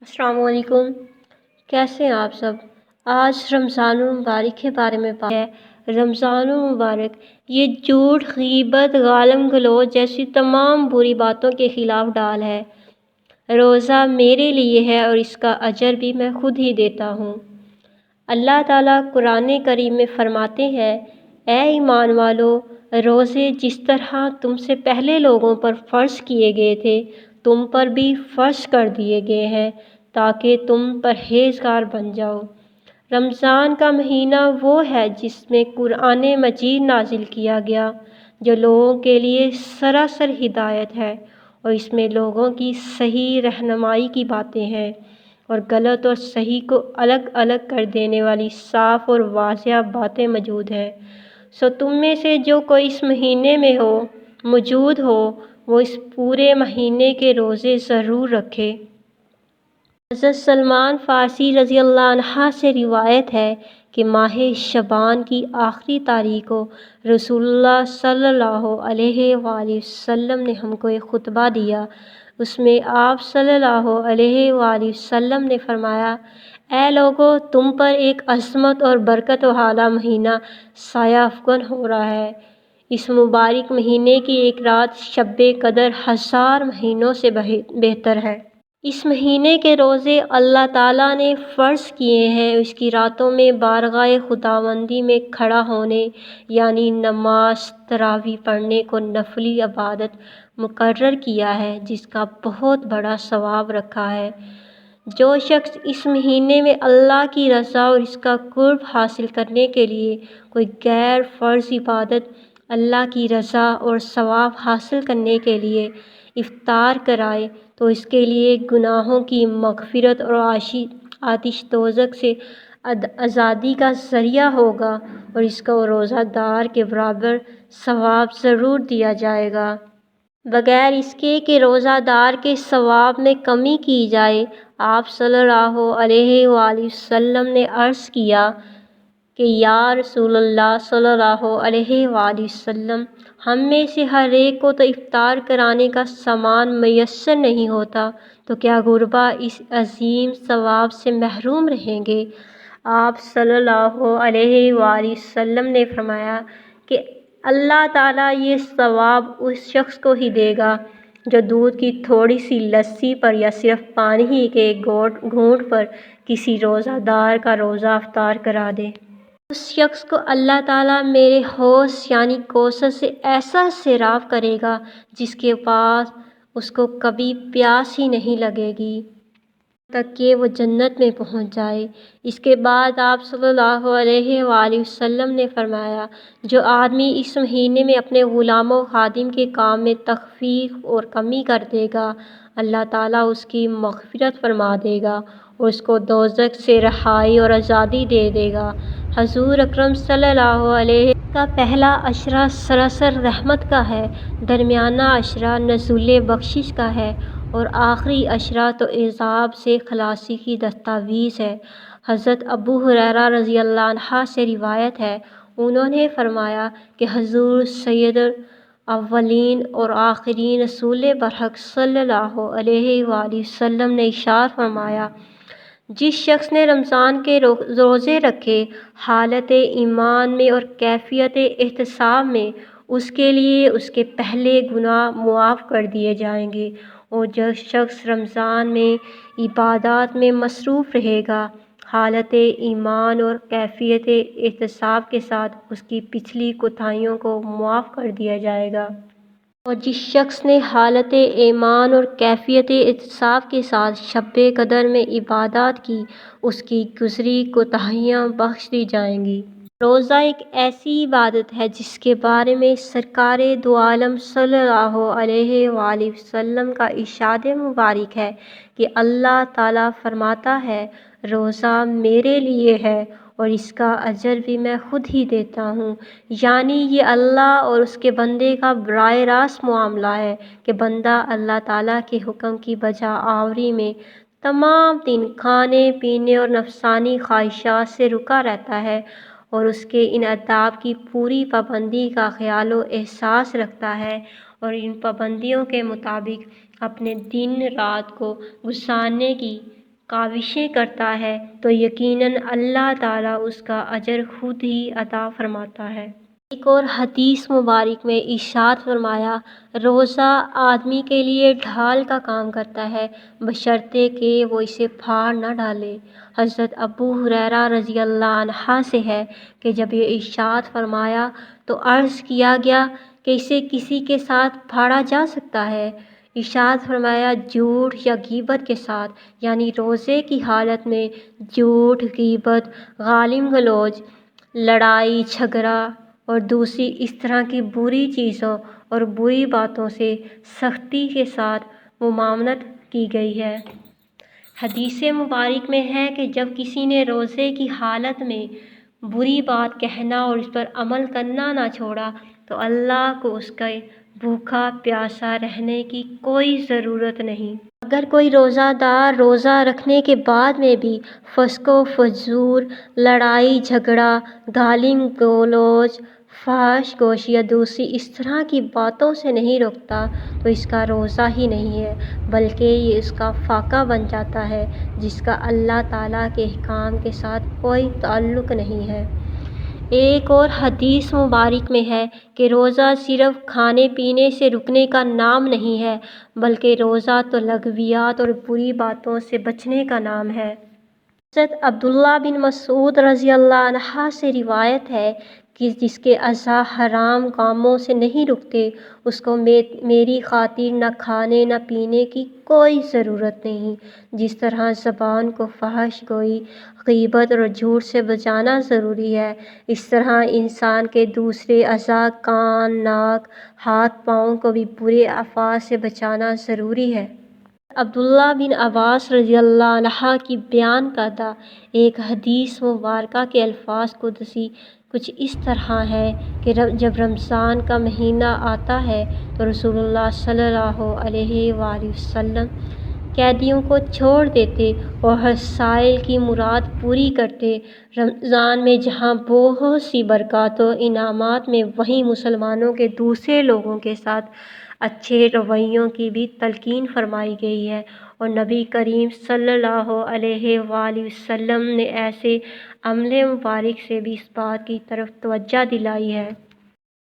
السلام علیکم، کیسے ہیں آپ سب؟ آج رمضان المبارک کے بارے میں بات ہے۔ رمضان المبارک یہ جھوٹ، غیبت، گالم گلوچ جیسی تمام بری باتوں کے خلاف ڈال ہے۔ روزہ میرے لیے ہے اور اس کا اجر بھی میں خود ہی دیتا ہوں۔ اللہ تعالیٰ قرآن کریم میں فرماتے ہیں، اے ایمان والو، روزے جس طرح تم سے پہلے لوگوں پر فرض کیے گئے تھے تم پر بھی فرض کر دیے گئے ہیں تاکہ تم پرہیزگار بن جاؤ۔ رمضان کا مہینہ وہ ہے جس میں قرآن مجید نازل کیا گیا، جو لوگوں کے لیے سراسر ہدایت ہے، اور اس میں لوگوں کی صحیح رہنمائی کی باتیں ہیں اور غلط اور صحیح کو الگ الگ کر دینے والی صاف اور واضح باتیں موجود ہیں۔ سو تم میں سے جو کوئی اس مہینے میں موجود ہو وہ اس پورے مہینے کے روزے ضرور رکھے۔ حضرت سلمان فارسی رضی اللہ عنہ سے روایت ہے کہ ماہ شعبان کی آخری تاریخ کو رسول اللہ صلی اللہ علیہ وآلہ وسلم نے ہم کو ایک خطبہ دیا۔ اس میں آپ صلی اللہ علیہ وآلہ وسلم نے فرمایا، اے لوگو، تم پر ایک عظمت اور برکت والا مہینہ سایہ افکن ہو رہا ہے۔ اس مبارک مہینے کی ایک رات شب قدر 1000 مہینوں سے بہتر ہے۔ اس مہینے کے روزے اللہ تعالیٰ نے فرض کیے ہیں۔ اس کی راتوں میں بارگاہ خداوندی میں کھڑا ہونے یعنی نماز تراویح پڑھنے کو نفلی عبادت مقرر کیا ہے، جس کا بہت بڑا ثواب رکھا ہے۔ جو شخص اس مہینے میں اللہ کی رضا اور اس کا قرب حاصل کرنے کے لیے کوئی غیر فرض عبادت، اللہ کی رضا اور ثواب حاصل کرنے کے لیے افطار کرائے تو اس کے لیے گناہوں کی مغفرت اور آتش دوزخ سے آزادی کا ذریعہ ہوگا، اور اس کو روزہ دار کے برابر ثواب ضرور دیا جائے گا، بغیر اس کے کہ روزہ دار کے ثواب میں کمی کی جائے۔ آپ صلی اللہ علیہ وآلہ وسلم نے عرض کیا کہ یا رسول اللہ صلی اللہ علیہ وآلہ وسلم، ہم میں سے ہر ایک کو تو افطار کرانے کا سامان میسر نہیں ہوتا، تو کیا غربا اس عظیم ثواب سے محروم رہیں گے؟ آپ صلی اللہ علیہ وآلہ وسلم نے فرمایا کہ اللہ تعالیٰ یہ ثواب اس شخص کو ہی دے گا جو دودھ کی تھوڑی سی لسی پر یا صرف پانی ہی کے ایک گھونٹ پر کسی روزہ دار کا روزہ افطار کرا دے۔ اس شخص کو اللہ تعالیٰ میرے حوض یعنی کوثر سے ایسا سیراب کرے گا جس کے پاس اس کو کبھی پیاس ہی نہیں لگے گی تک کہ وہ جنت میں پہنچ جائے۔ اس کے بعد آپ صلی اللہ علیہ وآلہ وسلم نے فرمایا، جو آدمی اس مہینے میں اپنے غلام و خادم کے کام میں تخفیف اور کمی کر دے گا، اللہ تعالیٰ اس کی مغفرت فرما دے گا اور اس کو دوزخ سے رہائی اور آزادی دے گا۔ حضور اکرم صلی اللہ علیہ وسلم کا پہلا عشرہ سراسر رحمت کا ہے، درمیانہ عشرہ نزول بخشش کا ہے اور آخری عشرہ تو عذاب سے خلاصی کی دستاویز ہے۔ حضرت ابو ہریرہ رضی اللہ عنہ سے روایت ہے، انہوں نے فرمایا کہ حضور سید الاولین اور آخرین رسول برحق صلی اللہ علیہ وآلہ وسلم نے ارشاد فرمایا، جس شخص نے رمضان کے روزے رکھے حالت ایمان میں اور کیفیت احتساب میں، اس کے لیے اس کے پہلے گناہ معاف کر دیے جائیں گے، اور جو شخص رمضان میں عبادات میں مصروف رہے گا حالت ایمان اور کیفیت احتساب کے ساتھ، اس کی پچھلی کوتاہیوں کو معاف کر دیا جائے گا۔ اور جس شخص نے حالت ایمان اور کیفیت احتساب کے ساتھ شب قدر میں عبادات کی، اس کی گزری کوتاہیاں بخش دی جائیں گی۔ روزہ ایک ایسی عبادت ہے جس کے بارے میں سرکار دو عالم صلی اللہ علیہ وآلہ وسلم کا ارشاد مبارک ہے کہ اللہ تعالیٰ فرماتا ہے، روزہ میرے لیے ہے اور اس کا اجر بھی میں خود ہی دیتا ہوں۔ یعنی یہ اللہ اور اس کے بندے کا براہ راست معاملہ ہے کہ بندہ اللہ تعالیٰ کے حکم کی بجا آوری میں تمام دن کھانے پینے اور نفسانی خواہشات سے رکا رہتا ہے اور اس کے ان آداب کی پوری پابندی کا خیال و احساس رکھتا ہے اور ان پابندیوں کے مطابق اپنے دن رات کو گزارنے کی کاوشیں کرتا ہے تو یقیناً اللہ تعالیٰ اس کا اجر خود ہی عطا فرماتا ہے۔ ایک اور حدیث مبارک میں ارشاد فرمایا، روزہ آدمی کے لیے ڈھال کا کام کرتا ہے بشرطے کہ وہ اسے پھاڑ نہ ڈالے۔ حضرت ابو ہریرہ رضی اللہ عنہ سے ہے کہ جب یہ ارشاد فرمایا تو عرض کیا گیا کہ اسے کسی کے ساتھ پھاڑا جا سکتا ہے؟ ارشاد فرمایا، جھوٹ یا غیبت کے ساتھ، یعنی روزے کی حالت میں جھوٹ، غیبت، گالی گلوچ، لڑائی جھگڑا اور دوسری اس طرح کی بری چیزوں اور بری باتوں سے سختی کے ساتھ ممانعت کی گئی ہے۔ حدیث مبارک میں ہے کہ جب کسی نے روزے کی حالت میں بری بات کہنا اور اس پر عمل کرنا نہ چھوڑا تو اللہ کو اس کے بھوکا پیاسا رہنے کی کوئی ضرورت نہیں۔ اگر کوئی روزہ دار روزہ رکھنے کے بعد میں بھی فسق و فجور، لڑائی جھگڑا، گالی گلوچ، فحش گوشی یا دوسری اس طرح کی باتوں سے نہیں رکتا تو اس کا روزہ ہی نہیں ہے، بلکہ یہ اس کا فاقہ بن جاتا ہے جس کا اللہ تعالیٰ کے احکام کے ساتھ کوئی تعلق نہیں ہے۔ ایک اور حدیث مبارک میں ہے کہ روزہ صرف کھانے پینے سے رکنے کا نام نہیں ہے، بلکہ روزہ تو لغویات اور بری باتوں سے بچنے کا نام ہے۔ حضرت عبداللہ بن مسعود رضی اللہ عنہ سے روایت ہے کہ جس کے اعضاء حرام کاموں سے نہیں رکتے اس کو میری خاطر نہ کھانے نہ پینے کی کوئی ضرورت نہیں۔ جس طرح زبان کو فحش گوئی، غیبت اور جھوٹ سے بچانا ضروری ہے، اس طرح انسان کے دوسرے اعضاء کان، ناک، ہاتھ پاؤں کو بھی برے الفاظ سے بچانا ضروری ہے۔ عبداللہ بن عباس رضی اللہ عنہ کی بیان کردہ ایک حدیث مبارکہ کے الفاظ قدسی کچھ اس طرح ہیں کہ جب رمضان کا مہینہ آتا ہے تو رسول اللہ صلی اللہ علیہ وآلہ وسلم قیدیوں کو چھوڑ دیتے اور ہر سائل کی مراد پوری کرتے۔ رمضان میں جہاں بہت سی برکات و انعامات میں وہیں مسلمانوں کے دوسرے لوگوں کے ساتھ اچھے رویوں کی بھی تلقین فرمائی گئی ہے، اور نبی کریم صلی اللہ علیہ وآلہ وسلم نے ایسے عمل مبارک سے بھی اس بات کی طرف توجہ دلائی ہے